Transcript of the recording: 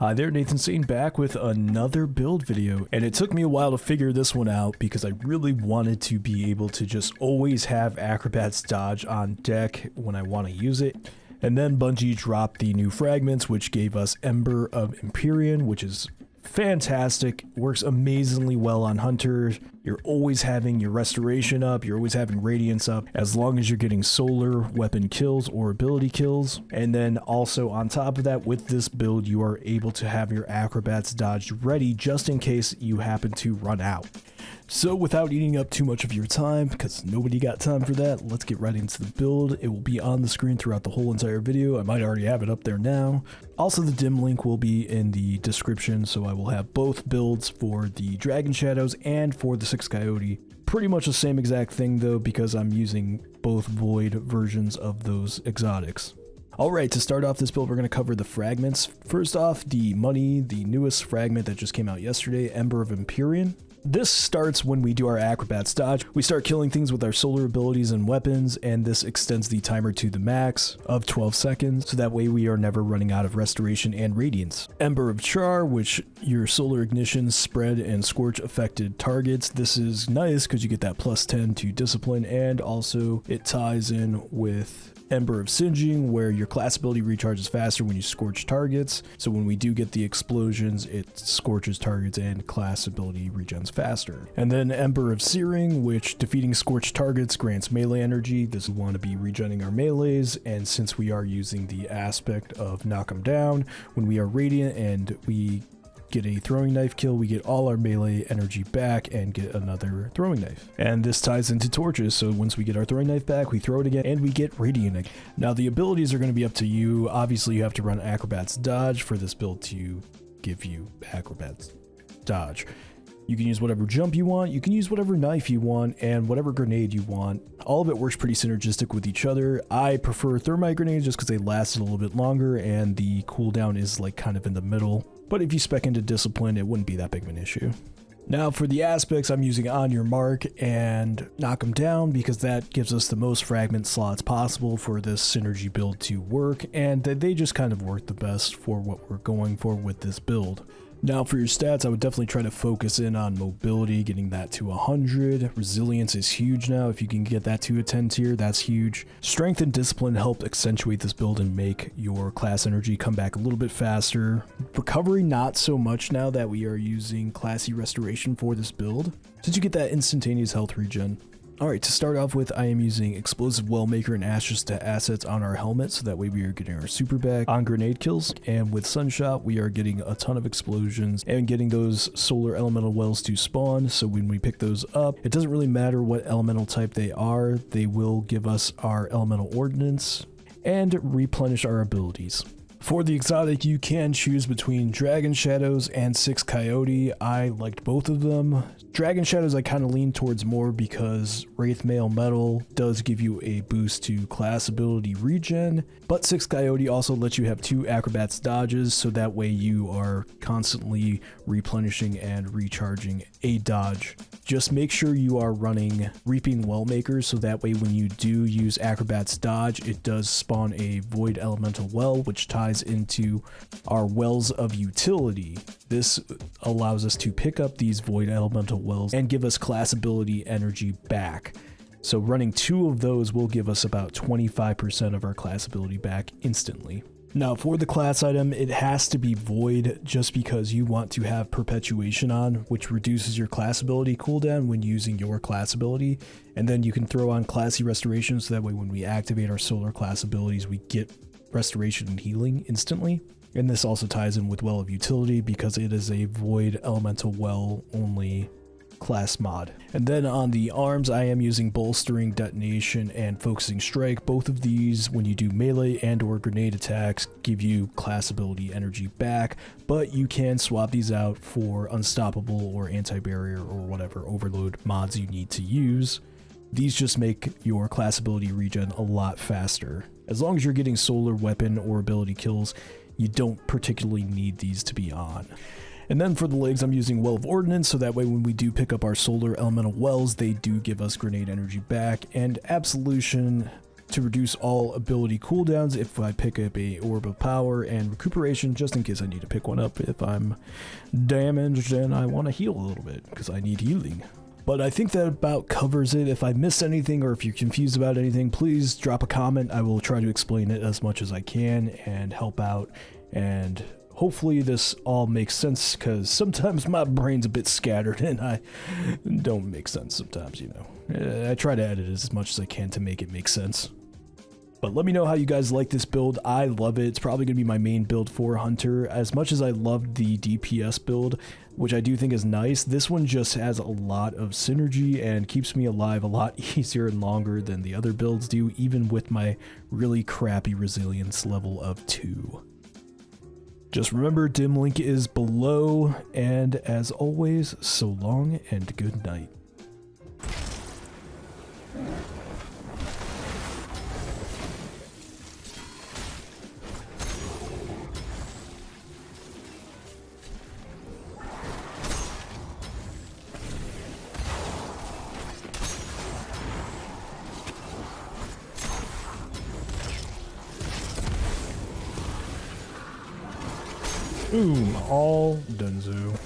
Hi there, nathINSANE back with another build video, and it took me a while to figure this one out because I really wanted to be able to just always have Acrobats dodge on deck when I want to use it. And then Bungie dropped the new fragments, which gave us Ember of Empyrean, which is fantastic, works amazingly well on hunters. You're always having your restoration up, you're always having radiance up, as long as you're getting solar weapon kills or ability kills. And then also on top of that, with this build, you are able to have your Acrobats dodge ready just in case you happen to run out. So without eating up too much of your time, because nobody got time for that, let's get right into the build. It will be on the screen throughout the whole entire video. I might already have it up there now. Also, the dim link will be in the description, so I will have both builds for the Dragon Shadows and for the 6 Coyote. Pretty much the same exact thing though, because I'm using both void versions of those exotics. Alright, to start off this build, we're going to cover the fragments. First off, the newest fragment that just came out yesterday, Ember of Empyrean. This starts when we do our Acrobats dodge. We start killing things with our solar abilities and weapons, and this extends the timer to the max of 12 seconds, so that way we are never running out of restoration and radiance. Ember of Char, which your solar ignition, spread, and scorch affected targets. This is nice because you get that plus 10 to discipline, and also it ties in with Ember of Singeing, where your class ability recharges faster when you scorch targets. So when we do get the explosions, it scorches targets and class ability regens faster. And then Ember of Searing, which defeating scorched targets grants melee energy. This will want to be regenning our melees, and since we are using the aspect of knock them down, when we are radiant and we get a throwing knife kill, we get all our melee energy back and get another throwing knife. And this ties into torches, so once we get our throwing knife back, we throw it again and we get radiant again. Now the abilities are going to be up to you. Obviously you have to run Acrobats dodge for this build to give you Acrobats dodge. You can use whatever jump you want, you can use whatever knife you want, and whatever grenade you want. All of it works pretty synergistic with each other. I prefer thermite grenades just because they last a little bit longer and the cooldown is like kind of in the middle. But if you spec into discipline, it wouldn't be that big of an issue. Now for the aspects, I'm using on your mark and knock them down because that gives us the most fragment slots possible for this synergy build to work, and they just kind of work the best for what we're going for with this build. Now for your stats, I would definitely try to focus in on mobility, getting that to 100. Resilience is huge now. If you can get that to a 10 tier, that's huge. Strength and discipline help accentuate this build and make your class energy come back a little bit faster. Recovery, not so much now that we are using classy restoration for this build, since you get that instantaneous health regen. Alright, to start off with, I am using Explosive Wellmaker and Ashes to assets on our helmet, so that way we are getting our super back on grenade kills, and with Sunshot we are getting a ton of explosions and getting those solar elemental wells to spawn, so when we pick those up, it doesn't really matter what elemental type they are, they will give us our elemental ordnance and replenish our abilities. For the exotic, you can choose between Dragon Shadows and 6 Coyote. I liked both of them. Dragon Shadows I kind of lean towards more because Wraith Mail Metal does give you a boost to class ability regen, but 6 Coyote also lets you have 2 Acrobats dodges, so that way you are constantly replenishing and recharging a dodge. Just make sure you are running Reaping Wellmakers, so that way when you do use Acrobats dodge, it does spawn a Void Elemental Well, which ties into our Wells of Utility. This allows us to pick up these Void Elemental Wells and give us class ability energy back. So running 2 of those will give us about 25% of our class ability back instantly. Now for the class item, it has to be Void just because you want to have Perpetuation on, which reduces your class ability cooldown when using your class ability, and then you can throw on Classy Restoration, so that way when we activate our solar class abilities, we get restoration and healing instantly. And this also ties in with Well of Utility because it is a Void Elemental Well only class mod. And then on the arms, I am using Bolstering, Detonation, and Focusing Strike. Both of these, when you do melee and or grenade attacks, give you class ability energy back, but you can swap these out for Unstoppable or Anti-Barrier or whatever overload mods you need to use. These just make your class ability regen a lot faster. As long as you're getting solar weapon or ability kills, you don't particularly need these to be on. And then for the legs, I'm using Well of Ordnance, so that way when we do pick up our solar elemental wells, they do give us grenade energy back. And Absolution to reduce all ability cooldowns if I pick up a Orb of Power, and recuperation just in case I need to pick one up if I'm damaged and I want to heal a little bit because I need healing. But I think that about covers it. If I missed anything or if you're confused about anything, please drop a comment. I will try to explain it as much as I can and help out, and hopefully this all makes sense, because sometimes my brain's a bit scattered and I don't make sense sometimes, you know. I try to edit as much as I can to make it make sense. But let me know how you guys like this build. I love it. It's probably going to be my main build for Hunter. As much as I loved the DPS build, which I do think is nice, this one just has a lot of synergy and keeps me alive a lot easier and longer than the other builds do, even with my really crappy resilience level of 2. Just remember, dim link is below, and as always, so long and good night. Boom, all donezo.